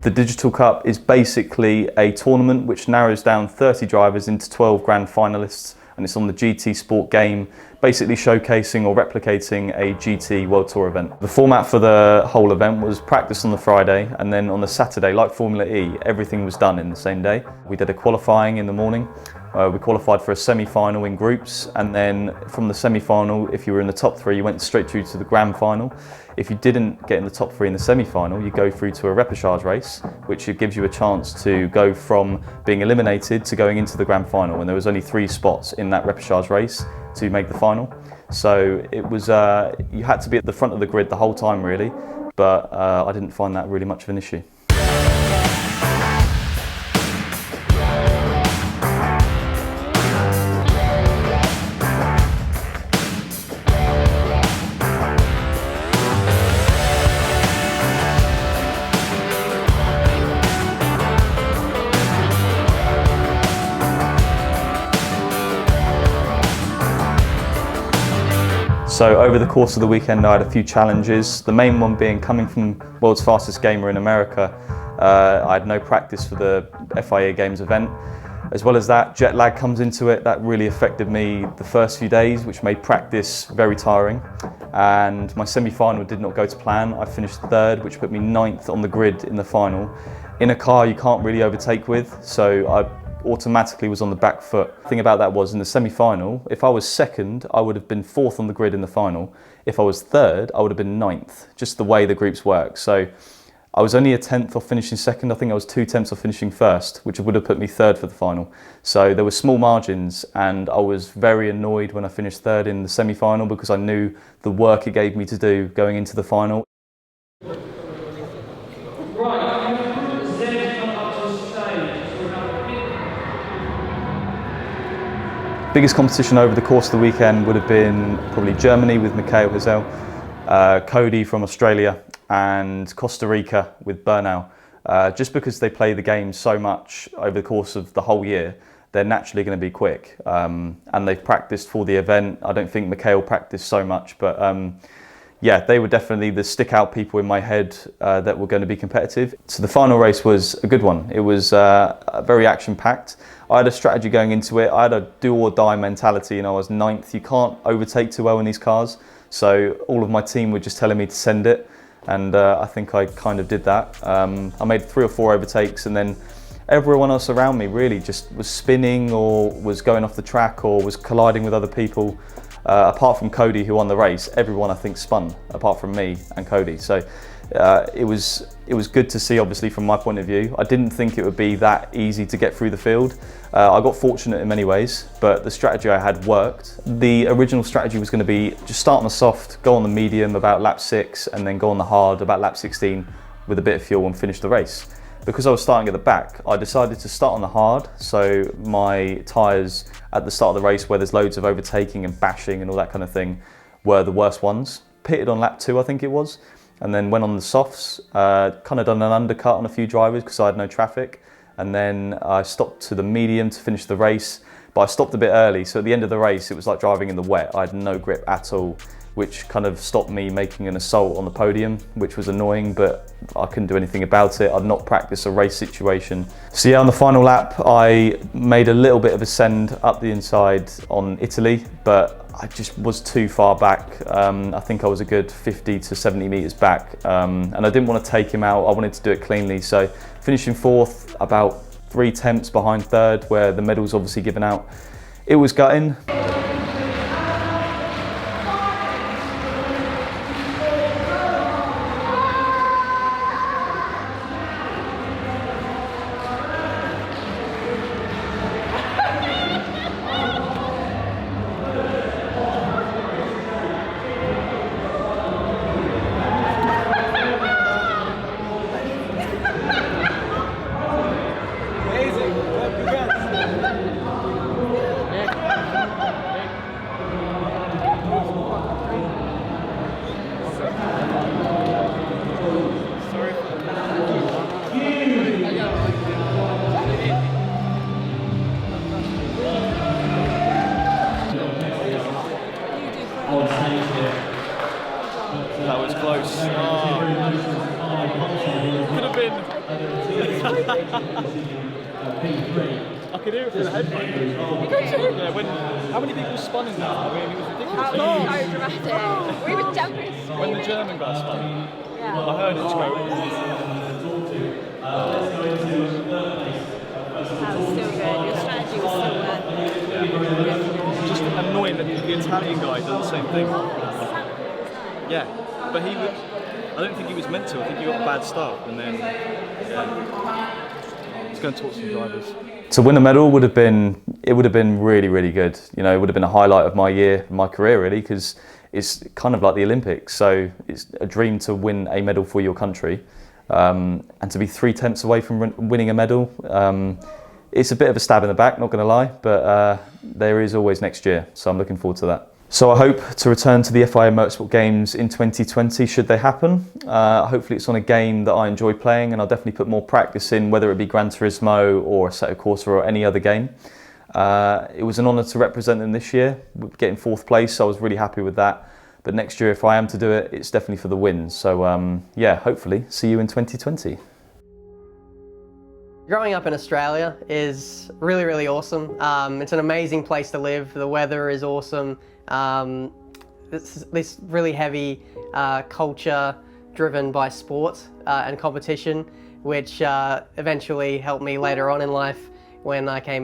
The Digital Cup is basically a tournament which narrows down 30 drivers into 12 grand finalists, and it's on the GT Sport game, basically showcasing or replicating a GT World Tour event. The format for the whole event was practice on the Friday, and then on the Saturday, like Formula E, everything was done in the same day. We did a qualifying in the morning. We qualified for a semi-final in groups, and then from the semi-final, if you were in the top 3, you went straight through to the grand final. If you didn't get in the top 3 in the semi-final, you go through to a repechage race, which gives you a chance to go from being eliminated to going into the grand final. And there was only 3 spots in that repechage race to make the final. So it was, you had to be at the front of the grid the whole time really, but I didn't find that really much of an issue. So over the course of the weekend I had a few challenges, the main one being coming from World's Fastest Gamer in America. I had no practice for the FIA Games event. As well as that, jet lag comes into it. That really affected me the first few days, which made practice very tiring. And my semi-final did not go to plan. I finished 3rd, which put me 9th on the grid in the final. In a car you can't really overtake with, so I automatically was on the back foot. The thing about that was in the semi-final, if I was 2nd, I would have been 4th on the grid in the final. If I was 3rd, I would have been 9th, just the way the groups work. So I was only a 10th off finishing 2nd. I think I was 2 tenths off finishing 1st, which would have put me 3rd for the final. So there were small margins, and I was very annoyed when I finished 3rd in the semi-final because I knew the work it gave me to do going into the final. Biggest competition over the course of the weekend would have been probably Germany with Mikhail Hazel, Cody from Australia, and Costa Rica with Bernal. Just because they play the game so much over the course of the whole year, they're naturally going to be quick. And they've practiced for the event. I don't think Mikhail practiced so much, but yeah, they were definitely the stick-out people in my head that were going to be competitive. So the final race was a good one. It was very action-packed. I had a strategy going into it. I had a do-or-die mentality, and I was 9th. You can't overtake too well in these cars. So all of my team were just telling me to send it, and I think I kind of did that. I made 3 or 4 overtakes, and then everyone else around me really just was spinning or was going off the track or was colliding with other people. Apart from Cody, who won the race, everyone I think spun, apart from me and Cody. So it was good to see, obviously, from my point of view. I didn't think it would be that easy to get through the field. I got fortunate in many ways, but the strategy I had worked. The original strategy was going to be just start on the soft, go on the medium about lap 6, and then go on the hard about lap 16 with a bit of fuel and finish the race. Because I was starting at the back, I decided to start on the hard, so my tyres at the start of the race, where there's loads of overtaking and bashing and all that kind of thing, were the worst ones. Pitted on lap 2, I think it was, and then went on the softs, kind of done an undercut on a few drivers because I had no traffic, and then I stopped to the medium to finish the race, but I stopped a bit early, so at the end of the race it was like driving in the wet. I had no grip at all, which kind of stopped me making an assault on the podium, which was annoying, but I couldn't do anything about it. I'd not practiced a race situation. So yeah, on the final lap, I made a little bit of a send up the inside on Italy, but I just was too far back. I think I was a good 50 to 70 meters back, and I didn't want to take him out. I wanted to do it cleanly. So finishing 4th, about 3 tenths behind 3rd, where the medal's obviously given out. It was gutting. That was close. Oh. Could have been I could hear it through the headphones. Yeah, how many people spun in that? I mean, it was ridiculous. So dramatic. We were jumping so When the German guy spun, yeah. I heard it just go. That was so good. Your strategy was so good. Just annoying that the Italian guy did the same thing. Yeah, but I don't think he was meant to. I think he got a bad start, and then he's going to talk to some drivers. To win a medal would have been really, really good. You know, it would have been a highlight of my year, my career, really, because it's kind of like the Olympics. So it's a dream to win a medal for your country, and to be 3 attempts away from winning a medal. It's a bit of a stab in the back, not going to lie, but there is always next year, so I'm looking forward to that. So I hope to return to the FIA Motorsport Games in 2020, should they happen. Hopefully it's on a game that I enjoy playing, and I'll definitely put more practice in, whether it be Gran Turismo or Assetto Corsa or any other game. It was an honour to represent them this year, getting 4th place, so I was really happy with that. But next year, if I am to do it, it's definitely for the win. So yeah, hopefully see you in 2020. Growing up in Australia is really, really awesome. It's an amazing place to live. The weather is awesome. This really heavy culture driven by sport and competition, which eventually helped me later on in life when I came